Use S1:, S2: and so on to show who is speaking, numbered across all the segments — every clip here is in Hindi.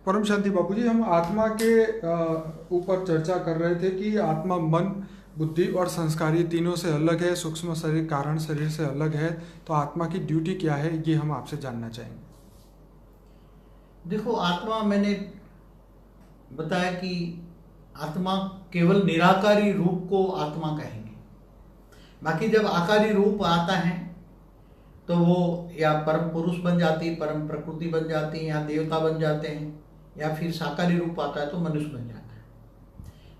S1: परम शांति बापू जी, हम आत्मा के ऊपर चर्चा कर रहे थे कि आत्मा मन, बुद्धि और संस्कार ये तीनों से अलग है, सूक्ष्म शरीर कारण शरीर से अलग है। तो आत्मा की ड्यूटी क्या है, ये हम आपसे जानना चाहेंगे।
S2: देखो, आत्मा मैंने बताया कि आत्मा केवल निराकारी रूप को आत्मा कहेंगे। बाकी जब आकारी रूप आता है तो वो या परम पुरुष बन जाती है, परम प्रकृति बन जाती है, या देवता बन जाते हैं, या फिर साकारी रूप आता है तो मनुष्य बन जाता है।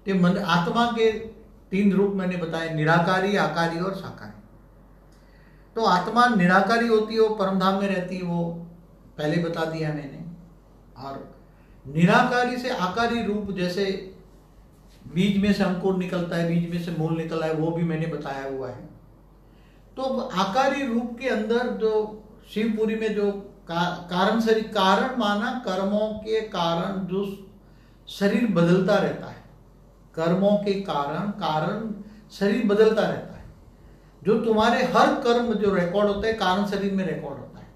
S2: तो आत्मा के 3 रूप मैंने बताए, निराकारी, आकारी और साकारी। तो आत्मा निराकारी होती है, वो परम धाम में रहती है, वो पहले बता दिया मैंने। और निराकारी से आकारी रूप, जैसे बीज में से अंकुर निकलता है, बीज में से मूल निकला है, वो भी मैंने बताया हुआ है। तो आकारी रूप के अंदर जो शिवपुरी में जो कारण शरीर, कारण माना कर्मों के कारण जो शरीर बदलता रहता है, कर्मों के कारण कारण शरीर बदलता रहता है। जो तुम्हारे हर कर्म जो रिकॉर्ड होता है कारण शरीर में रिकॉर्ड होता है,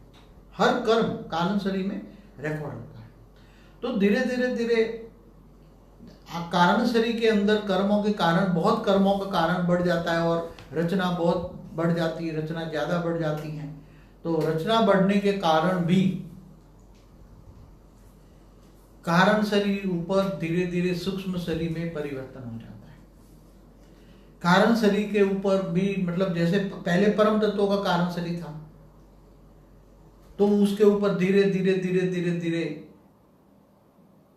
S2: हर कर्म कारण शरीर में रिकॉर्ड होता है। तो धीरे धीरे धीरे कारण शरीर के अंदर कर्मों के कारण, बहुत कर्मों का कारण बढ़ जाता है और रचना बहुत बढ़ जाती है, रचना ज्यादा बढ़ जाती है। तो रचना बढ़ने के कारण भी कारण शरीर ऊपर धीरे धीरे सूक्ष्म शरीर में परिवर्तन हो जाता है। कारण शरीर के ऊपर भी, मतलब जैसे पहले परम तत्वों का कारण शरीर था, तो उसके ऊपर धीरे धीरे धीरे धीरे धीरे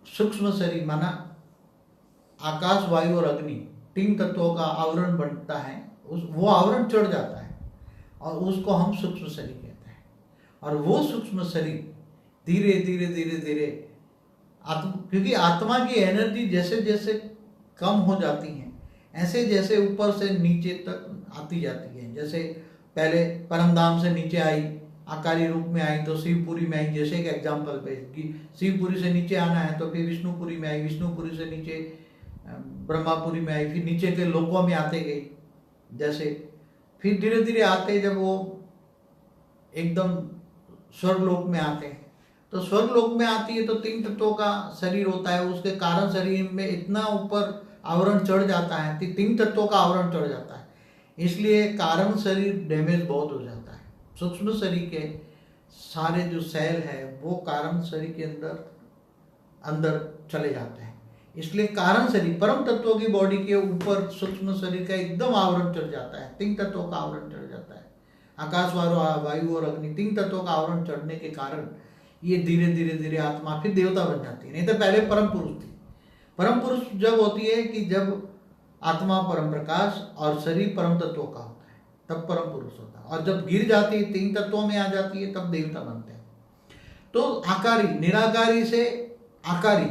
S2: सूक्ष्म शरीर माना आकाश, वायु और अग्नि 3 तत्वों का आवरण बनता है। वो आवरण चढ़ जाता है और उसको हम सूक्ष्म शरीर कहते हैं। और वो सूक्ष्म शरीर धीरे धीरे धीरे धीरे क्योंकि आत्मा की एनर्जी जैसे जैसे कम हो जाती है, ऐसे जैसे ऊपर से नीचे तक आती जाती है। जैसे पहले परमधाम से नीचे आई, आकारी रूप में आई, तो शिवपुरी में आई। जैसे एक एग्जाम्पल पे कि शिवपुरी से नीचे आना है तो फिर विष्णुपुरी में आई, विष्णुपुरी से नीचे ब्रह्मापुरी में आई, फिर नीचे के लोकों में आते गई। जैसे फिर धीरे धीरे आते, जब वो एकदम स्वर्गलोक में आते हैं, तो स्वर्गलोक में आती है तो 3 तत्वों का शरीर होता है, उसके कारण शरीर में इतना ऊपर आवरण चढ़ जाता है, 3 तत्वों का आवरण चढ़ जाता है। इसलिए कारण शरीर डैमेज बहुत हो जाता है। सूक्ष्म शरीर के सारे जो सेल है वो कारण शरीर के अंदर चले जाते हैं। इसलिए कारण शरीर, परम तत्वों की बॉडी के ऊपर सूक्ष्म शरीर का एकदम आवरण चढ़ जाता है, 3 तत्वों का आवरण चढ़ जाता है। आकाश, वायु और अग्नि 3 तत्वों का आवरण चढ़ने के कारण ये धीरे धीरे धीरे आत्मा फिर देवता बन जाती है। नहीं तो पहले परम पुरुष थी। परम पुरुष जब होती है कि जब आत्मा परम प्रकाश और शरीर परम तत्वों का होता है, तब परम पुरुष होता है। और जब गिर जाती है, 3 तत्वों में आ जाती है, तब देवता बनते हैं। तो आकारी, निराकारी से आकारी,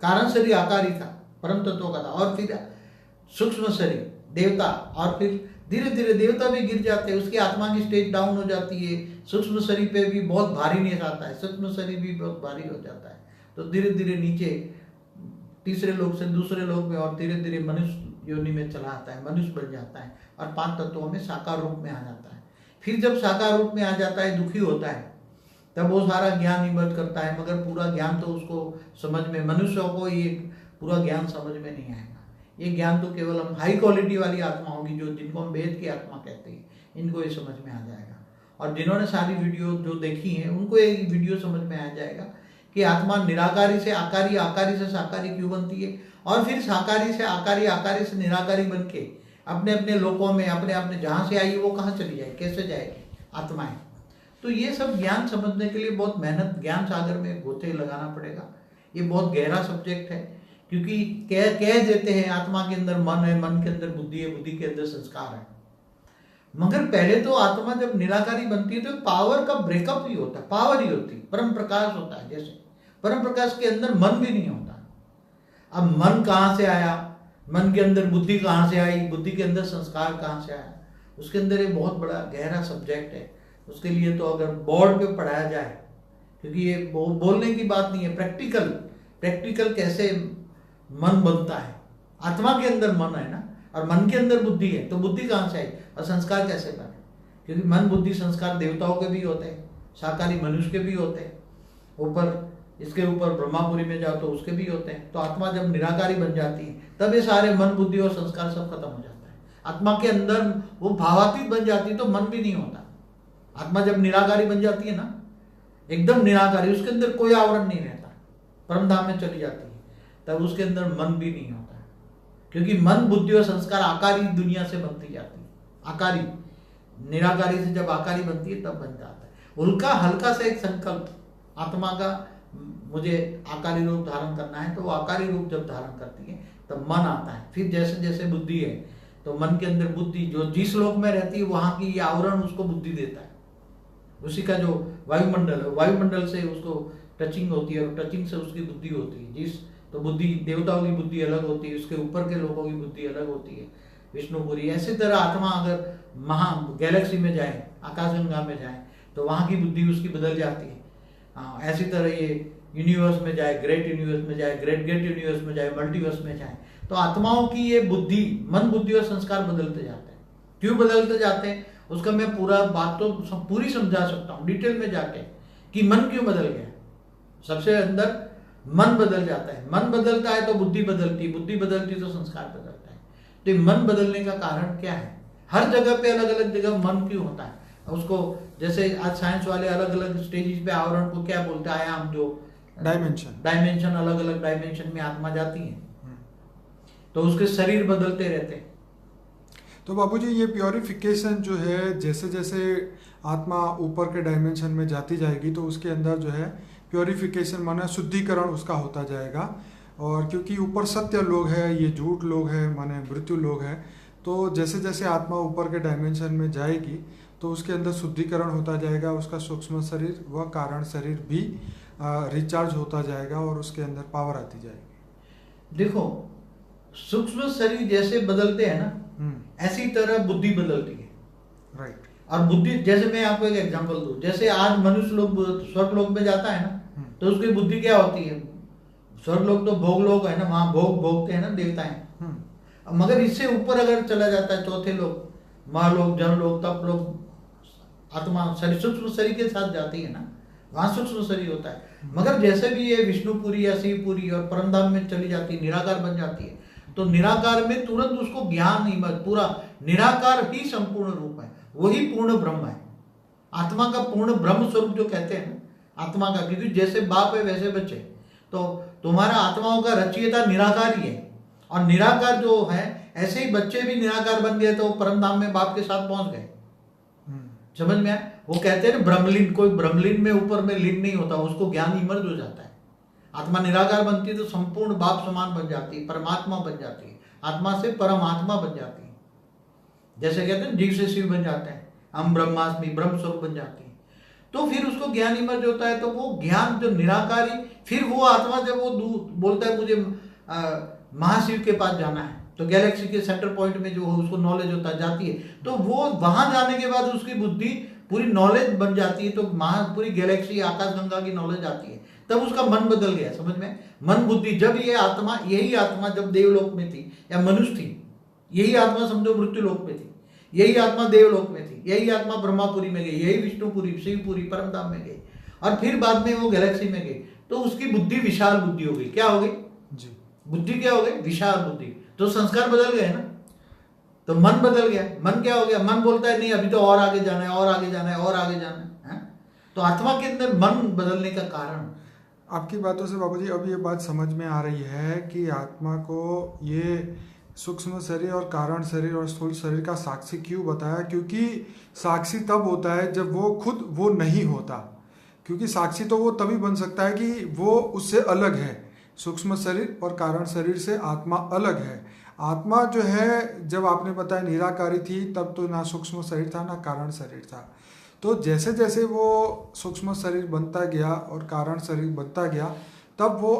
S2: कारण शरीर आकारी था, परम तत्वों का था, और फिर सूक्ष्म शरीर देवता, और फिर धीरे धीरे देवता भी गिर जाते हैं, उसकी आत्मा की स्टेज डाउन हो जाती है। सूक्ष्म शरीर पे भी बहुत भारी नहीं आता है, सूक्ष्म शरीर भी बहुत भारी हो जाता है। तो धीरे धीरे नीचे तीसरे लोक से दूसरे लोक में, और धीरे धीरे मनुष्य योनि में चला आता है, मनुष्य बन जाता है, और 5 तत्वों में साकार रूप में आ जाता है। फिर जब साकार रूप में आ जाता है, दुखी होता है, तब वो सारा ज्ञान इमर्ज करता है, मगर पूरा ज्ञान तो उसको समझ में, मनुष्यों को ये पूरा ज्ञान समझ में नहीं आएगा। ये ज्ञान तो केवल हम हाई क्वालिटी वाली आत्मा होगी, जो जिनको हम वेद की आत्मा कहते हैं, इनको ये समझ में आ जाएगा। और जिन्होंने सारी वीडियो जो देखी है, उनको ये वीडियो समझ में आ जाएगा कि आत्मा निराकारी से आकारी, आकारी से साकारी क्यों बनती है, और फिर साकारी से आकारी, आकारी से निराकारी बन के अपने अपने लोकों में, अपने अपने जहाँ से आई वो कहाँ चली जाए, कैसे जाएगी आत्माएं। तो ये सब ज्ञान समझने के लिए बहुत मेहनत, ज्ञान सागर में गोते लगाना पड़ेगा। ये बहुत गहरा सब्जेक्ट है, क्योंकि कह देते हैं आत्मा के अंदर मन है, मन के अंदर बुद्धि है, बुद्धि के अंदर संस्कार है। मगर पहले तो आत्मा जब निराकारी बनती है तो पावर का ब्रेकअप ही होता है, पावर ही होती है, परम प्रकाश होता है। जैसे परम प्रकाश के अंदर मन भी नहीं होता। अब मन कहाँ से आया, मन के अंदर बुद्धि कहाँ से आई, बुद्धि के अंदर संस्कार कहाँ से आया, उसके अंदर एक बहुत बड़ा गहरा सब्जेक्ट है। उसके लिए तो अगर बोर्ड पे पढ़ाया जाए, क्योंकि ये बोलने की बात नहीं है, प्रैक्टिकल कैसे मन बनता है। आत्मा के अंदर मन है ना, और मन के अंदर बुद्धि है, तो बुद्धि कहाँ से आई और संस्कार कैसे बने? क्योंकि मन बुद्धि संस्कार देवताओं के भी होते हैं, साकारी मनुष्य के भी होते हैं, ऊपर इसके ऊपर ब्रह्मापुरी में जाओ तो उसके भी होते हैं। तो आत्मा जब निराकारी बन जाती है तब ये सारे मन बुद्धि और संस्कार सब खत्म हो जाता है। आत्मा के अंदर वो भावातीत बन जाती है तो मन भी नहीं होता। आत्मा जब निराकारी बन जाती है ना, एकदम निराकारी, उसके अंदर कोई आवरण नहीं रहता, परम धाम में चली जाती है, तब उसके अंदर मन भी नहीं होता है। क्योंकि मन बुद्धि और संस्कार आकारी दुनिया से बनती जाती है। आकारी निराकारी से जब आकारी बनती है तब बन जाता है। उनका हल्का सा एक संकल्प आत्मा का, मुझे आकारी रूप धारण करना है, तो वो आकारी रूप जब धारण करती है तब मन आता है। फिर जैसे जैसे बुद्धि है तो मन के अंदर बुद्धि जो जिस लोक में रहती है वहां की ये आवरण उसको बुद्धि देता है। उसी का जो वायुमंडल है, वायुमंडल से उसको टचिंग होती है और टचिंग से उसकी बुद्धि होती है। जिस तो बुद्धि देवताओं की बुद्धि अलग होती है, उसके ऊपर के लोगों की बुद्धि अलग होती है, विष्णुपुरी। ऐसी तरह आत्मा अगर महा गैलेक्सी में जाए, आकाशगंगा में जाए, तो वहां की बुद्धि उसकी बदल जाती है। ऐसी तरह ये यूनिवर्स में जाए, ग्रेट यूनिवर्स में जाए, ग्रेट ग्रेट यूनिवर्स में जाए, मल्टीवर्स में जाए, तो आत्माओं की ये बुद्धि, मन बुद्धि और संस्कार बदलते जाते हैं। क्यों बदलते जाते हैं उसका मैं पूरा बात तो पूरी समझा सकता हूँ डिटेल में जाके, कि मन क्यों बदल गया। सबसे अंदर मन बदल जाता है, मन बदलता है तो बुद्धि बदलती, बुद्धि बदलती तो संस्कार बदलता है। तो ये मन बदलने का कारण क्या है? हर जगह पे अलग अलग जगह मन क्यों होता है उसको, जैसे आज साइंस वाले अलग अलग स्टेजेस पे आवरण को क्या बोलते हैं, आयाम, जो डायमेंशन, अलग अलग डायमेंशन में आत्मा जाती है, तो उसके शरीर बदलते रहते हैं।
S1: तो बाबूजी ये प्योरिफिकेशन जो है, जैसे जैसे आत्मा ऊपर के डायमेंशन में जाती जाएगी तो उसके अंदर जो है प्योरिफिकेशन माने शुद्धिकरण उसका होता जाएगा। और क्योंकि ऊपर सत्य लोग है, ये झूठ लोग है माने मृत्यु लोग है, तो जैसे जैसे आत्मा ऊपर के डायमेंशन में जाएगी तो उसके अंदर शुद्धिकरण होता जाएगा, उसका सूक्ष्म शरीर व कारण शरीर भी रिचार्ज होता जाएगा और उसके अंदर पावर आती जाएगी।
S2: देखो सूक्ष्म शरीर जैसे बदलते हैं ना, ऐसी तरह बुद्धि बदलती है।
S1: राइट।
S2: और बुद्धि, जैसे मैं आपको एक एग्जांपल दूं, जैसे आज मनुष्य लोग स्वर्ग लोक में जाता है ना, तो उसकी बुद्धि क्या होती है? स्वर्ग लोक तो भोग लोक है ना, वहां भोग भोगते हैं ना देवताएं। मगर इससे ऊपर अगर चला जाता है चौथे लोक, महालोक, जनलोक, तप लोक, आत्मा शरीर सूक्ष्म शरीर के साथ जाती है ना, वहां सूक्ष्म शरीर होता है। मगर जैसे भी ये विष्णुपुरी या शिवपुरी और परमधाम में चली जाती है, निराकार बन जाती है, तो निराकार में तुरंत उसको ज्ञान नहीं, पूरा निराकार ही संपूर्ण रूप है, वही पूर्ण ब्रह्म है। आत्मा का पूर्ण ब्रह्म स्वरूप जो कहते हैं ना आत्मा का, क्योंकि जैसे बाप है वैसे बच्चे, तो तुम्हारा आत्माओं का रचयिता निराकार ही है। और निराकार जो है, ऐसे ही बच्चे भी निराकार बन गए तो परमधाम में बाप के साथ पहुंच गए। समझ में आया? वो कहते हैं ना ब्रह्मलीन, कोई ब्रह्मलीन में ऊपर में लीन नहीं होता, उसको ज्ञान इमर्ज हो जाता है। आत्मा निराकार बनती है तो संपूर्ण बाप समान बन जाती है, परमात्मा बन जाती है, आत्मा से परमात्मा बन जाती है। जैसे कहते हैं जीव से शिव बन जाते हैं, हम ब्रह्मास्मि, ब्रह्म स्वरूप बन जाती है। तो फिर उसको ज्ञान इमर्ज होता है, तो वो ज्ञान जो निराकारी, फिर वो आत्मा जब वो बोलता है मुझे महाशिव के पास जाना है, तो गैलेक्सी के सेंटर पॉइंट में जो उसको नॉलेज होता जाती है, तो वो वहां जाने के बाद उसकी बुद्धि पूरी नॉलेज बन जाती है, तो पूरी गैलेक्सी आकाशगंगा की नॉलेज आती है, तब उसका मन बदल गया। समझ में? मन बुद्धि, जब ये आत्मा, यही आत्मा जब देवलोक में थी या मनुष्य थी, यही आत्मा समझो मृत्यु लोक में थी, यही आत्मा देवलोक में थी, यही आत्मा ब्रह्मापुरी में गई, यही विष्णुपुरी, शिवपुरी, परमधाम में गई, और फिर बाद में वो गैलेक्सी में गई, तो उसकी बुद्धि विशाल बुद्धि हो गई। क्या हो गई जी? बुद्धि क्या हो गई? विशाल बुद्धि। तो संस्कार बदल गए ना, तो मन बदल गया। मन क्या हो गया? मन बोलता है नहीं अभी तो और आगे जाना है, और आगे जाना है, और आगे जाना है। तो आत्मा के अंदर मन बदलने का कारण,
S1: आपकी बातों से बाबूजी अब ये बात समझ में आ रही है कि आत्मा को ये सूक्ष्म शरीर और कारण शरीर और स्थूल शरीर का साक्षी क्यों बताया। क्योंकि साक्षी तब होता है जब वो खुद वो नहीं होता, क्योंकि साक्षी तो वो तभी बन सकता है कि वो उससे अलग है। सूक्ष्म शरीर और कारण शरीर से आत्मा अलग है। आत्मा जो है, जब आपने बताया निराकारी थी, तब तो ना सूक्ष्म शरीर था ना कारण शरीर था। तो जैसे जैसे वो सूक्ष्म शरीर बनता गया और कारण शरीर बनता गया, तब वो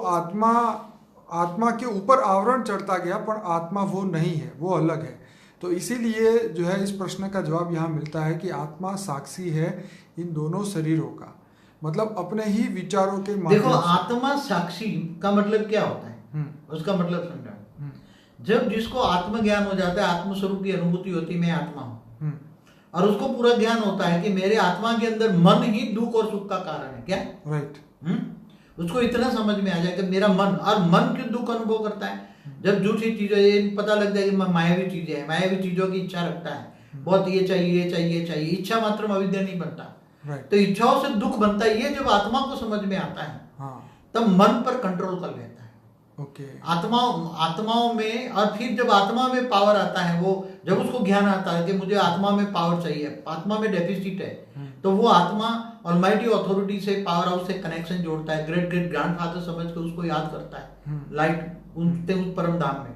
S1: आत्मा के ऊपर आवरण चढ़ता गया, पर आत्मा वो नहीं है, वो अलग है। तो इसीलिए जो है इस प्रश्न का जवाब यहाँ मिलता है कि आत्मा साक्षी है इन दोनों शरीरों का, मतलब अपने ही विचारों के माध्यम।
S2: देखो आत्मा साक्षी का मतलब क्या होता है, उसका मतलब समझा। जब जिसको आत्मज्ञान हो जाता है, आत्मस्वरूप की अनुभूति होती है, मैं आत्मा हूं, और उसको पूरा ज्ञान होता है कि मेरे आत्मा के अंदर मन ही दुख और सुख का कारण है। क्या?
S1: राइट।
S2: उसको इतना समझ में आ जाए कि मेरा मन, और मन क्यों दुख अनुभव करता है? जब झूठी चीजें, ये पता लग जाए कि मायावी चीजें हैं, मायावी चीजों की इच्छा रखता है, बहुत ये चाहिए ये चाहिए ये चाहिए, इच्छा मात्र में अविद्या नहीं बनता। तो इच्छाओं से दुख बनता है। ये जब आत्मा को समझ में आता है तब मन पर कंट्रोल कर लेता है। आत्माओं में, और फिर जब आत्मा में पावर आता है, वो जब उसको ज्ञान आता है कि मुझे आत्मा में पावर चाहिए, आत्मा में डेफिसिट है, तो वो आत्मा ऑलमाइटी अथॉरिटी से, पावर हाउस से कनेक्शन जोड़ता है, ग्रेट ग्रेट ग्रैंडफादर समझ के उसको याद करता है, लाइट उनते उस परम धाम में,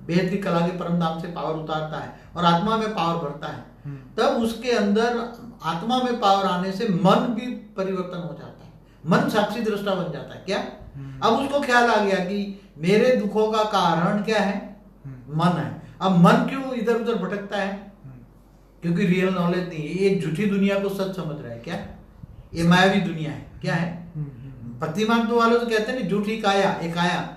S2: बेहद की कला के परम धाम से पावर उतारता है और आत्मा में पावर भरता है। तब उसके अंदर आत्मा में पावर आने से मन भी परिवर्तन हो जाता है, मन साक्षी दृष्टा बन जाता है। क्या? अब उसको ख्याल आ गया कि मेरे दुखों का कारण क्या है? मन है। अब मन क्यों इधर उधर भटकता है? क्योंकि रियल नॉलेज नहीं है, ये झूठी दुनिया को सच समझ रहा है। क्या? ये मायावी दुनिया है। क्या है? प्रतिमांत वालों तो कहते हैं ना, झूठी काया एक काया,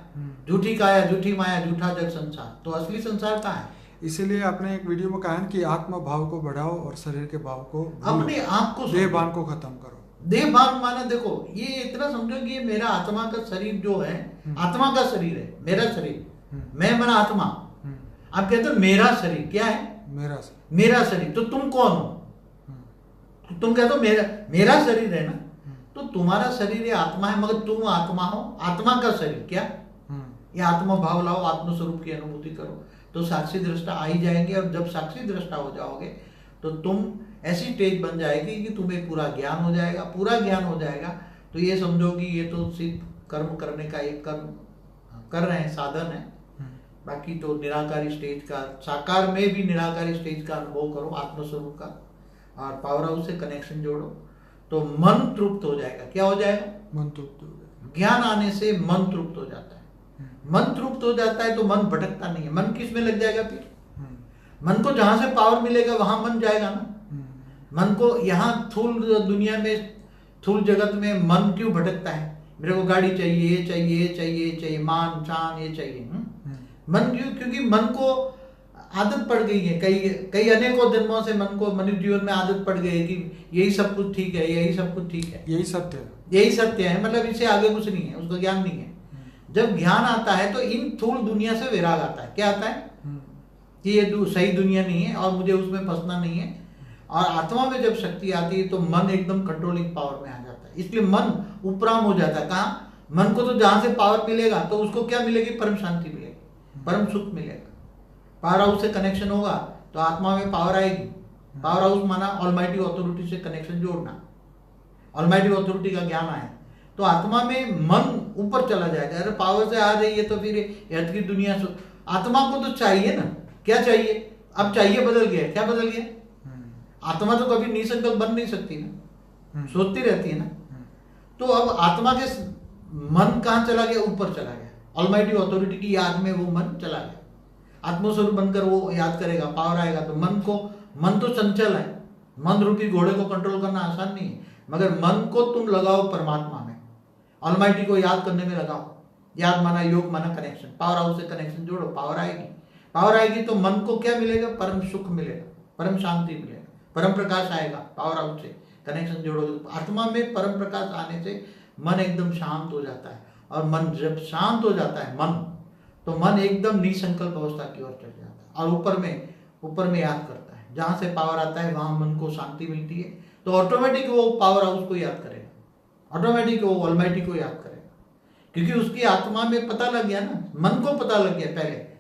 S2: झूठी काया झूठी माया झूठा जग संसार। तो असली संसार कहाँ है?
S1: इसीलिए आपने एक वीडियो में कहा है कि आत्मा भाव को बढ़ाओ और शरीर के भाव को,
S2: अपने आप को,
S1: देह भान को खत्म करो।
S2: देह भान माना, देखो ये इतना समझो कि ये मेरा आत्मा का शरीर जो है, आत्मा का शरीर है, मेरा शरीर, मैं माना आत्मा। आप कहते हो मेरा शरीर, क्या है? मेरा शरीर। तो तुम कौन हो? तुम कहते हो मेरा शरीर है ना, तो तुम्हारा शरीर ये आत्मा है, मगर तुम आत्मा हो, आत्मा का शरीर। क्या? ये आत्मा भाव लाओ, आत्म स्वरूप की अनुभूति करो, तो साक्षी दृष्टा आ ही जाएंगे। और जब साक्षी दृष्टा हो जाओगे तो तुम ऐसी स्टेज बन जाएगी कि तुम्हें पूरा ज्ञान हो जाएगा। पूरा ज्ञान हो जाएगा तो ये समझो कि ये तो सिर्फ कर्म करने का एक कर्म कर रहे हैं, साधन है। बाकी तो निराकारी स्टेज का, साकार में भी निराकारी स्टेज का अनुभव करो, आत्मस्वरूप का, और पावर हाउस से कनेक्शन जोड़ो, तो मन तृप्त हो जाएगा। क्या हो जाएगा?
S1: मन तृप्त हो जाएगा।
S2: ज्ञान आने से मन तृप्त हो जाता है। मन तृप्त हो जाता है तो मन भटकता नहीं है। मन किस में लग जाएगा? फिर मन को जहां से पावर मिलेगा वहां मन जाएगा ना। मन को यहाँ थूल दुनिया में, थूल जगत में मन क्यों भटकता है? मेरे को गाड़ी चाहिए, ये चाहिए, ये चाहिए, ये चाहिए, मान शान ये चाहिए। मन क्यों? क्योंकि मन को आदत पड़ गई है। कई अनेकों जन्मों से मन को, मनुष्य जीवन में आदत पड़ गई है कि यही सब कुछ ठीक है, यही सब कुछ ठीक है,
S1: यही सत्य है,
S2: यही सत्य है, मतलब इससे आगे कुछ नहीं है, उसको ज्ञान नहीं है। जब ज्ञान आता है तो इन थूल दुनिया से वैराग आता है। क्या आता है? कि ये सही दुनिया नहीं है और मुझे उसमें फंसना नहीं है। और आत्मा में जब शक्ति आती है तो मन एकदम कंट्रोलिंग पावर में आ जाता है। इसलिए मन उपराम हो जाता है। कहाँ? मन को तो जहां से पावर मिलेगा तो उसको क्या मिलेगी? परम शांति मिलेगी, परम सुख मिलेगा। पावर हाउस से कनेक्शन होगा तो आत्मा में पावर आएगी। पावर हाउस माना ऑलमाइटी अथॉरिटी से कनेक्शन जोड़ना, ऑलमाइटी अथॉरिटी का ज्ञान आए तो आत्मा में मन ऊपर चला जाएगा। अरे पावर से आ रही है तो फिर अर्थ की दुनिया से, आत्मा को तो चाहिए ना। क्या चाहिए? अब चाहिए बदल गया। क्या बदल गया? आत्मा तो कभी निसंकल्प बन नहीं सकती ना, सोचती रहती है ना। तो अब आत्मा के मन कहाँ चला गया? ऊपर चला गया। ऑलमाइटी अथॉरिटी की याद में वो मन चला गया। आत्मस्वरूप बनकर वो याद करेगा, पावर आएगा तो मन तो चंचल है। मन रूपी घोड़े को कंट्रोल करना आसान नहीं है, मगर मन को तुम लगाओ परमात्मा में, ऑलमाइटी को याद करने में लगाओ। याद माना योग माना कनेक्शन, पावर हाउस से कनेक्शन जोड़ो, पावर आएगी। पावर आएगी तो मन को क्या मिलेगा? परम सुख मिलेगा, परम शांति मिलेगा, परम प्रकाश आएगा। पावर हाउस से कनेक्शन जोड़ोगे, आत्मा में परम प्रकाश आने से मन एकदम शांत हो जाता है। और मन जब शांत हो जाता है तो मन एकदम निसंकल्प अवस्था की ओर चल जाता है और ऊपर में याद करता है। जहां से पावर आता है वहां मन को शांति मिलती है, तो ऑटोमेटिक वो पावर हाउस को याद करेगा, ऑटोमेटिक वो ऑलमाइटी को याद करेगा, क्योंकि उसकी आत्मा में पता लग गया ना। मन को पता लग गया, पहले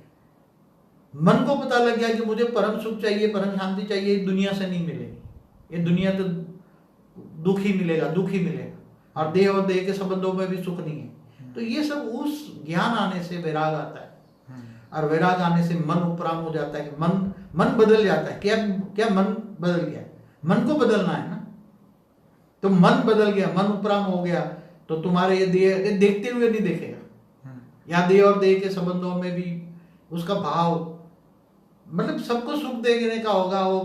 S2: मन को पता लग गया कि मुझे परम सुख चाहिए, परम शांति चाहिए, दुनिया से नहीं मिलेगी। ये दुनिया तो दुख ही मिलेगा, और देह के संबंधों में भी सुख नहीं है। तो ये सब उस ज्ञान आने से वैराग आता है, और वैराग आने से मन उपराम हो जाता है कि मन बदल जाता है। क्या मन बदल गया? मन को बदलना है ना। तो मन बदल गया, मन उपराम हो गया, तो तुम्हारे ये देह देखते हुए नहीं देखेगा, या देह और देह के संबंधों में भी उसका भाव, मतलब सबको सुख देने का होगा। वो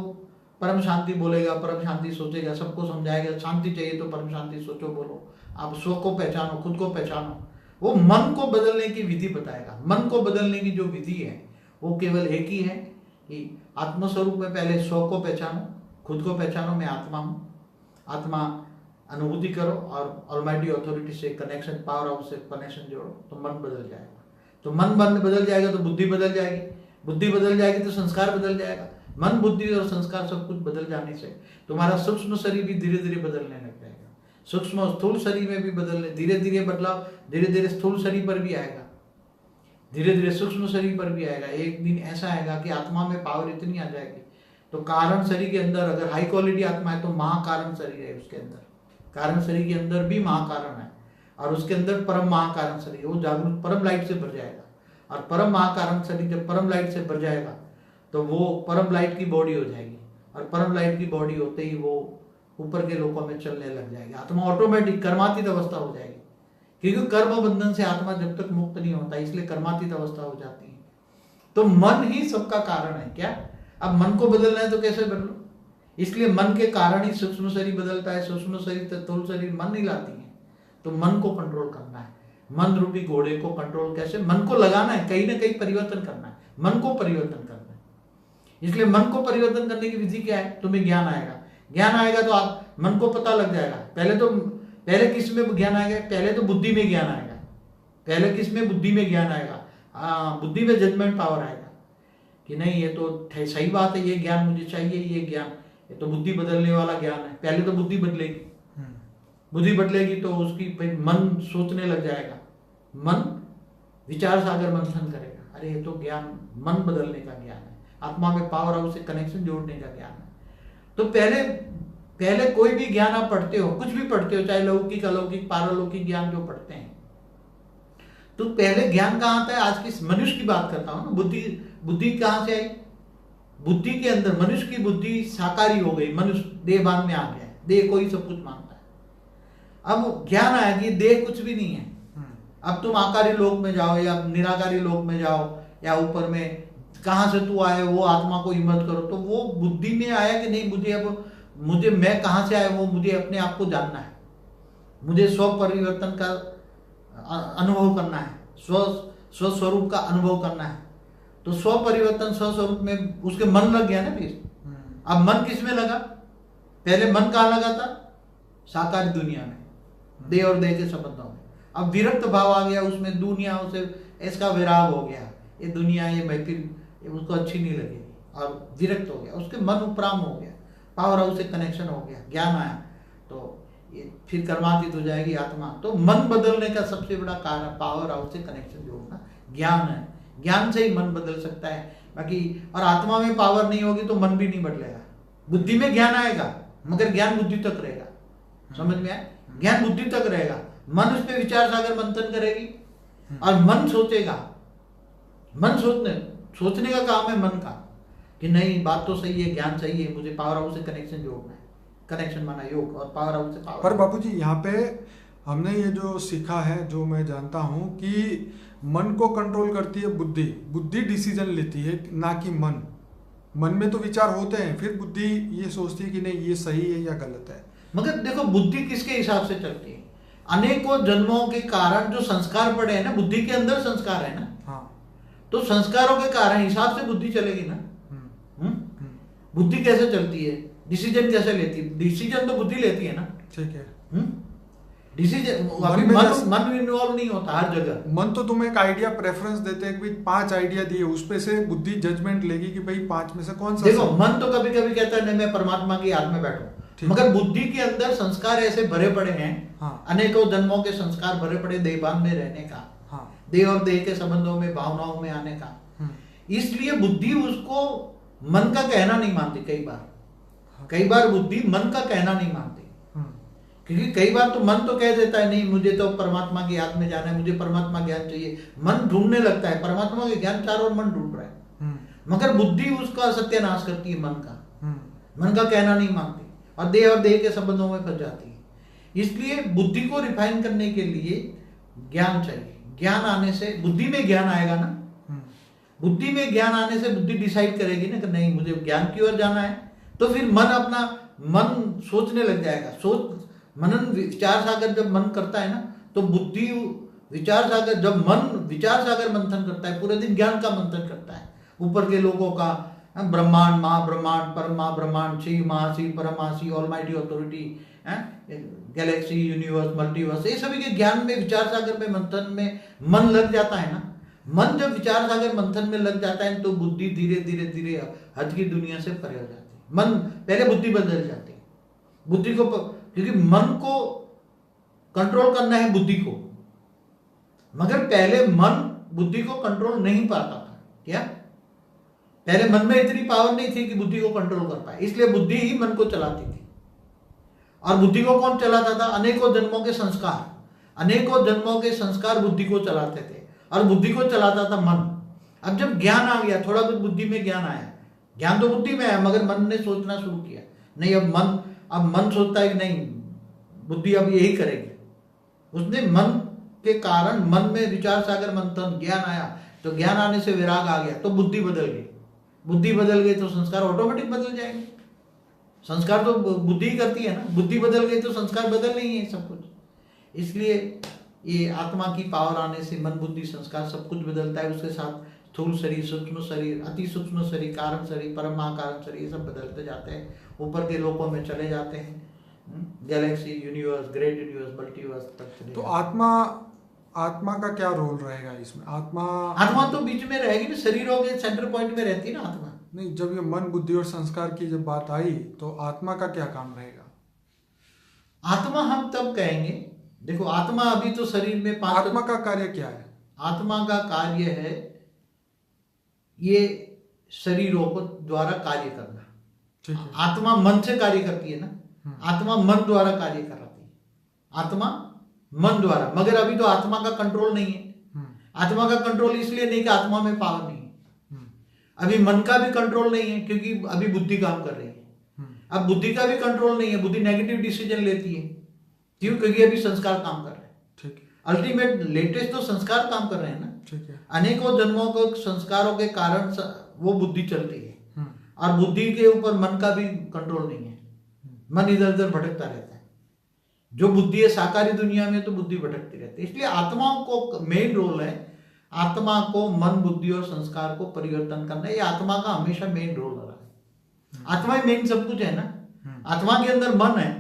S2: परम शांति बोलेगा, परम शांति सोचेगा, सबको समझाएगा। शांति चाहिए तो परम शांति सोचो, बोलो। आप स्व को पहचानो, खुद को पहचानो। वो मन को बदलने की विधि बताएगा। मन को बदलने की जो विधि है वो केवल एक ही है कि आत्मस्वरूप में पहले स्व को पहचानो, खुद को पहचानो, मैं आत्मा हूँ। आत्मा अनुभूति करो और ऑलमाइटी अथॉरिटी से कनेक्शन, पावर हाउस से कनेक्शन जोड़ो, तो मन बदल जाएगा। तो मन बदल जाएगा तो बुद्धि बदल जाएगी, बुद्धि बदल जाएगी तो संस्कार बदल जाएगा। मन, बुद्धि और संस्कार सब कुछ बदल जाने से तुम्हारा सूक्ष्म शरीर भी धीरे धीरे बदलने लग जाएगा। सूक्ष्म और स्थूल शरीर में भी बदलने, धीरे धीरे बदलाव धीरे धीरे स्थूल शरीर पर भी आएगा, धीरे धीरे सूक्ष्म शरीर पर भी आएगा। एक दिन ऐसा आएगा कि आत्मा में पावर इतनी आ जाएगी, तो कारण शरीर के अंदर अगर हाई क्वालिटी आत्मा है तो महाकारण शरीर है, उसके अंदर कारण शरीर के अंदर भी महाकारण है, और उसके अंदर परम महाकारण शरीर, वो जागरूक परम लाइट से भर जाएगा। और परम महाकारण शरीर जब परम लाइट से भर जाएगा तो वो परम लाइट की बॉडी हो जाएगी, और परम लाइट की बॉडी होते ही वो ऊपर के लोकों में चलने लग जाएगी। आत्मा ऑटोमेटिक कर्मातीत अवस्था हो जाएगी, क्योंकि कर्म बंधन से आत्मा जब तक मुक्त नहीं होता, इसलिए कर्मातीत अवस्था हो जाती है। तो मन ही सबका कारण है क्या? अब मन को बदलना है तो कैसे बदलो? इसलिए मन के कारण ही सूक्ष्म शरीर बदलता है, सूक्ष्म शरीर स्थूल शरीर मन ही लाती है। तो मन को कंट्रोल करना है, मन रूपी घोड़े को कंट्रोल कैसे? मन को लगाना है, कहीं ना कहीं परिवर्तन करना है, मन को परिवर्तन करना है। इसलिए मन को परिवर्तन करने की विधि क्या है? तुम्हें ज्ञान आएगा, ज्ञान आएगा तो आप मन को पता लग जाएगा। पहले किस में ज्ञान आएगा? पहले तो बुद्धि में ज्ञान आएगा। पहले किस में? बुद्धि में ज्ञान आएगा। बुद्धि में जजमेंट पावर आएगा कि नहीं ये तो सही बात है, ये ज्ञान मुझे चाहिए, ये ज्ञान, ये तो बुद्धि बदलने वाला ज्ञान है। पहले तो बुद्धि बदलेगी, बुद्धि बदलेगी तो उसकी मन सोचने लग जाएगा, मन विचार सागर मंथन करेगा, अरे ये तो ज्ञान मन बदलने का ज्ञान है, आत्मा में पावर हाउस से कनेक्शन जोड़ने का ज्ञान है। तो पहले कोई भी ज्ञान आप पढ़ते हो, कुछ भी पढ़ते हो, चाहे लौकिक अलौकिक पारलौकिक ज्ञान जो पढ़ते हैं, तो पहले ज्ञान कहाँ आता है? आज की मनुष्य की बात करता हूं ना, बुद्धि कहां से आई? बुद्धि के अंदर मनुष्य की बुद्धि साकारी हो गई, मनुष्य देहभान में आ गया है, देह को ही सब कुछ मानता है। अब ज्ञान आया कि देह कुछ भी नहीं है। अब तुम आकारी लोक में जाओ या निराकारी लोक में जाओ या ऊपर में कहां से तू आए वो आत्मा को हिम्मत करो, तो वो बुद्धि में आया कि नहीं, मुझे मैं कहां से आया, वो मुझे अपने आप को जानना है, मुझे स्व परिवर्तन का अनुभव करना है, स्व स्वरूप का अनुभव करना है। तो स्व परिवर्तन स्व स्वरूप में उसके मन लग गया ना फिर। अब मन किस में लगा? पहले मन कहाँ लगा था? साकार दुनिया में, देह और देह के संबंधों में। अब विरक्त भाव आ गया उसमें, दुनिया उसे इसका विराग हो गया, ये दुनिया ये महफिल उसको अच्छी नहीं लगेगी, और विरक्त हो गया, उसके मन उपराम हो गया, पावर हाउस से कनेक्शन हो गया, ज्ञान आया, तो ये फिर कर्मातीत हो जाएगी आत्मा। तो मन बदलने का सबसे बड़ा कारण पावर हाउस से कनेक्शन जोड़ना ज्ञान है। ज्ञान से ही मन बदल सकता है, बाकी और आत्मा में पावर नहीं होगी तो मन भी नहीं बदलेगा। बुद्धि में ज्ञान आएगा मगर ज्ञान बुद्धि तक रहेगा, समझ में आया? ज्ञान बुद्धि तक रहेगा, मन उस पर विचार सागर मंथन करेगी और मन सोचेगा। मन सोचने का काम है मन का, कि नहीं बात तो सही है, ज्ञान सही है, मुझे पावर हाउस से कनेक्शन जोड़ना है। कनेक्शन माना योग और पावर हाउस से पावर।
S1: पर बापूजी यहाँ पे हमने ये जो सीखा है, जो मैं जानता हूँ कि मन को कंट्रोल करती है बुद्धि, बुद्धि डिसीजन लेती है ना कि मन में तो विचार होते हैं, फिर बुद्धि ये सोचती है कि नहीं ये सही है या गलत है।
S2: मगर देखो बुद्धि किसके हिसाब से चलती है? अनेकों जन्मों के कारण जो संस्कार पड़े हैं ना, बुद्धि के अंदर संस्कार है ना,
S1: हाँ,
S2: तो संस्कारों के कारण हिसाब से बुद्धि चलेगी ना। बुद्धि कैसे चलती है? डिसीजन कैसे लेती है? डिसीजन तो बुद्धि लेती है ना,
S1: ठीक है।
S2: डिसीजन मन इन्वॉल्व नहीं होता हर जगह।
S1: मन तो तुम्हें एक आइडिया प्रेफरेंस देते हैं कि 5 आइडिया दिए, उस पे से बुद्धि जजमेंट लेगी कि भाई 5 में से कौन सा।
S2: देखो मन तो कभी कभी कहता है नहीं मैं परमात्मा की याद में बैठूं, मगर बुद्धि के अंदर संस्कार ऐसे भरे पड़े हैं,
S1: हाँ,
S2: अनेकों जन्मों के संस्कार भरे पड़े देहभान में रहने का,
S1: हाँ,
S2: देह और देह के संबंधों में भावनाओं में आने का। इसलिए बुद्धि उसको मन का कहना नहीं मानती। कई बार बुद्धि मन का कहना नहीं मानती, क्योंकि कई बार तो मन तो कह देता है नहीं मुझे तो परमात्मा की याद में जाना है, मुझे परमात्मा ज्ञान चाहिए, मन ढूंढने लगता है परमात्मा के ज्ञान, चारों ओर मन ढूंढ रहा है, मगर बुद्धि उसका सत्यानाश करती है, मन का कहना नहीं मानती और देह के संबंधों में फंस जाती है। इसलिए बुद्धि को रिफाइन करने के लिए ज्ञान चाहिए। ज्ञान आने से बुद्धि में ज्ञान आएगा ना, बुद्धि में ज्ञान आने से बुद्धि डिसाइड करेगी ना कि नहीं मुझे ज्ञान की ओर जाना है, तो फिर मन सोचने लग जाएगा। मनन विचार सागर जब मन करता है ना, तो बुद्धि विचार सागर, जब मन विचार सागर मंथन करता है, पूरे दिन ज्ञान का मंथन करता है, ऊपर के लोगों का, ब्रह्मांड, महाब्रह्मांड, परम महाब्रह्मांड, Shiva Mahashiva, Paramashiva, almighty authority, galaxy, universe, multiverse, ये सभी के ज्ञान में, विचार सागर में, मंथन में मन लग जाता है ना। मन जब विचार सागर मंथन में लग जाता है तो बुद्धि धीरे धीरे धीरे हद की दुनिया से परे हो जाती है। मन पहले बुद्धि बदल जाती है, बुद्धि को, क्योंकि मन को कंट्रोल करना है बुद्धि को, मगर पहले मन बुद्धि को कंट्रोल नहीं पाता था। क्या? पहले मन में इतनी पावर नहीं थी कि बुद्धि को कंट्रोल कर पाए, इसलिए बुद्धि ही मन को चलाती थी। और बुद्धि को कौन चलाता था? अनेकों जन्मों के संस्कार, अनेकों जन्मों के संस्कार बुद्धि को चलाते थे, और बुद्धि को चलाता था मन। अब जब ज्ञान आ गया, थोड़ा कुछ बुद्धि में ज्ञान आया, ज्ञान तो बुद्धि में आया, मगर मन ने सोचना शुरू किया, नहीं अब मन सोचता है कि नहीं, बुद्धि अब यही करेगी। उसने मन के कारण, मन में विचार सागर मंथन, ज्ञान आया, तो ज्ञान आने से विराग आ गया, तो बुद्धि बदल गई। बुद्धि बदल गई तो संस्कार ऑटोमेटिक बदल जाएंगे। संस्कार तो बुद्धि ही करती है ना, बुद्धि बदल गई तो संस्कार बदल नहीं है सब कुछ। इसलिए ये आत्मा की पावर आने से मन, बुद्धि, संस्कार सब कुछ बदलता है। उसके साथ स्थूल शरीर, सूक्ष्म शरीर, अति सूक्ष्म शरीर, कारण शरीर, परम महाकारण शरीर, ये सब बदलते जाते हैं, ऊपर के लोकों में चले जाते हैं, Galaxy, universe, great universe, multiverse तक चले।
S1: तो आत्मा का क्या रोल रहेगा इसमें?
S2: आत्मा तो बीच में रहेगी ना, शरीरों के सेंटर पॉइंट में रहती है ना आत्मा।
S1: नहीं, जब ये मन, बुद्धि और संस्कार की जब बात आई तो आत्मा का क्या काम रहेगा?
S2: आत्मा हम तब कहेंगे, देखो आत्मा अभी तो शरीर में
S1: आत्मा का कार्य क्या है?
S2: आत्मा का कार्य है ये शरीरों को द्वारा कार्य करना।
S1: ठीक है।
S2: आत्मा मन से कार्य करती है ना, आत्मा मन द्वारा कार्य कराती है, आत्मा मन द्वारा। मगर अभी तो आत्मा का कंट्रोल नहीं है। आत्मा का कंट्रोल इसलिए नहीं कि आत्मा में पावर नहीं है। अभी मन का भी कंट्रोल नहीं है क्योंकि अभी बुद्धि काम कर रही है। अब बुद्धि का भी कंट्रोल नहीं है, बुद्धि नेगेटिव डिसीजन लेती है। क्यों? क्योंकि अभी संस्कार काम कर रहे हैं।
S1: ठीक है।
S2: अल्टीमेट लेटेस्ट तो संस्कार काम कर रहे हैं ना।
S1: ठीक है।
S2: अनेकों जन्मों को संस्कारों के कारण वो बुद्धि चलती है, और बुद्धि के ऊपर मन का भी कंट्रोल नहीं है। मन इधर उधर भटकता रहता है। जो बुद्धि है साकारी दुनिया में, तो बुद्धि भटकती रहती है। इसलिए आत्माओं को मेन रोल है, आत्मा को मन, बुद्धि और संस्कार को परिवर्तन करना। ये आत्मा का हमेशा मेन रोल रहा है। आत्मा ही मेन सब कुछ है ना। आत्मा के अंदर मन है,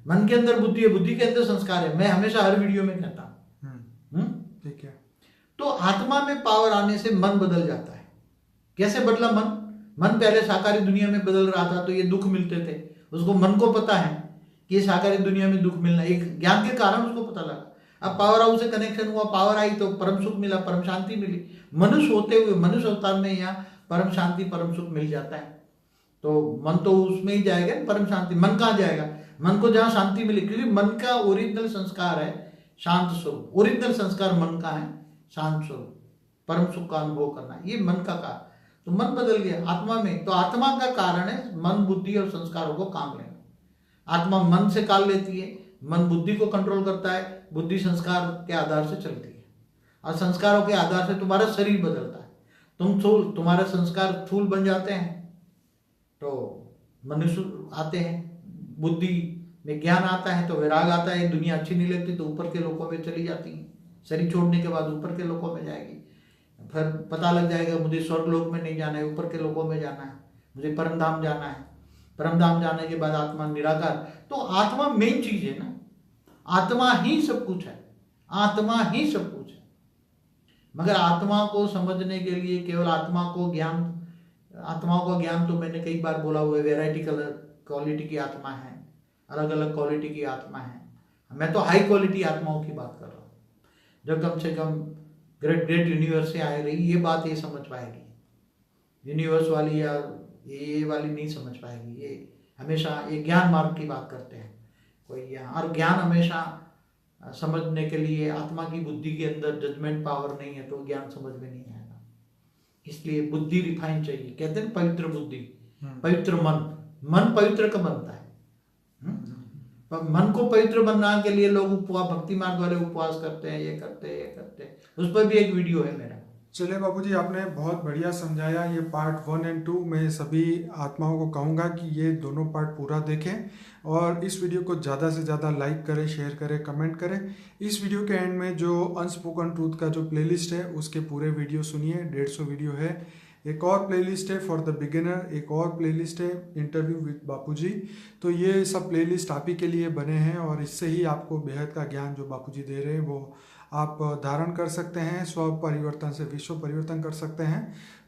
S2: मन के अंदर बुद्धि है, बुद्धि के अंदर संस्कार है। मैं हमेशा हर वीडियो में कहता हूँ।
S1: ठीक है।
S2: तो आत्मा में पावर आने से मन बदल जाता है। कैसे बदला मन? मन पहले साकारी दुनिया में बदल रहा था, तो ये दुख मिलते थे, उसको मन को पता है कि ये साकारी दुनिया में दुख मिलना, एक ज्ञान के कारण उसको पता लगा। अब पावर हाउस से कनेक्शन हुआ, पावर आई तो परम सुख मिला, परम शांति मिली। मनुष्य होते हुए, मनुष्य अवतार में यहाँ परम शांति, परम सुख मिल जाता है। तो मन तो उसमें ही जाएगा, परम शांति। मन कहाँ जाएगा? मन को जहाँ शांति मिली, क्योंकि मन का ओरिजिनल संस्कार है शांत स्वरूप। ओरिजिनल संस्कार मन का है शांत स्वरूप, परम सुख का अनुभव करना, ये मन का कार्य। तो मन बदल गया आत्मा में। तो आत्मा का कारण है मन, बुद्धि और संस्कारों को काम लेना। आत्मा मन से काल लेती है, मन बुद्धि को कंट्रोल करता है, बुद्धि संस्कार के आधार से चलती है, और संस्कारों के आधार से तुम्हारा शरीर बदलता है। तुम्हारे संस्कार स्थूल बन जाते हैं तो मनुष्य आते हैं, बुद्धि में ज्ञान आता है तो वैराग आता है, दुनिया अच्छी नहीं लगती तो ऊपर के लोकों में चली जाती है। शरीर छोड़ने के बाद ऊपर के लोकों में जाएगी, फिर पता लग जाएगा मुझे स्वर्ग लोक में नहीं जाना है, ऊपर के लोकों में जाना है, मुझे परम धाम जाना है। परम धाम जाने के बाद आत्मा निराकार। तो आत्मा मेन चीज है ना, आत्मा ही सब कुछ है, आत्मा ही सब कुछ है। मगर आत्मा को समझने के लिए केवल आत्माओं का ज्ञान तो मैंने कई बार बोला हुआ है, वेराइटी कलर क्वालिटी की आत्मा है, अलग अलग क्वालिटी की आत्मा है। मैं तो हाई क्वालिटी आत्माओं की बात कर रहा हूँ, जो कम से कम ग्रेट यूनिवर्स से आए रही, ये बात ये समझ पाएगी। यूनिवर्स वाली या ये वाली नहीं समझ पाएगी। ये हमेशा ये ज्ञान मार्ग की बात करते हैं कोई यहाँ, और ज्ञान हमेशा समझने के लिए आत्मा की बुद्धि के अंदर जजमेंट पावर नहीं है तो ज्ञान समझ में नहीं आएगा। इसलिए बुद्धि रिफाइन चाहिए। कहते हैं पवित्र बुद्धि, पवित्र मन पवित्र का बनता है। मन को पवित्र बनने के लिए लोग उपवास, भक्ति मार्ग वाले उपवास करते हैं, ये करते हैं। उस पर भी एक वीडियो है मेरा।
S1: चलिए बाबूजी, आपने बहुत बढ़िया समझाया। ये पार्ट 1 और 2 मैं सभी आत्माओं को कहूँगा कि ये दोनों पार्ट पूरा देखें, और इस वीडियो को ज़्यादा से ज़्यादा लाइक करें, शेयर करें, कमेंट करें। इस वीडियो के एंड में जो अनस्पोकन ट्रूथ का जो प्लेलिस्ट है उसके पूरे वीडियो सुनिए, 150 वीडियो है। एक और प्लेलिस्ट है फॉर द बिगिनर, एक और प्लेलिस्ट है इंटरव्यू विद बापूजी। तो ये सब प्लेलिस्ट आप ही के लिए बने हैं और इससे ही आपको बेहद का ज्ञान जो बापूजी दे रहे हैं वो आप धारण कर सकते हैं, स्व परिवर्तन से विश्व परिवर्तन कर सकते हैं।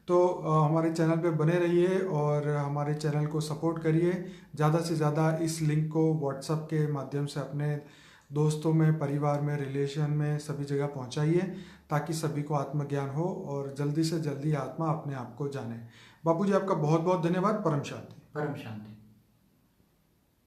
S1: तो हमारे चैनल पे बने रहिए और हमारे चैनल को सपोर्ट करिए। ज़्यादा से ज़्यादा इस लिंक को व्हाट्सएप के माध्यम से अपने दोस्तों में, परिवार में, रिलेशन में सभी जगह पहुंचाइए ताकि सभी को आत्मज्ञान हो और जल्दी से जल्दी आत्मा अपने आप को जाने। बापूजी आपका बहुत बहुत धन्यवाद। परम शांति।
S2: परम शांति।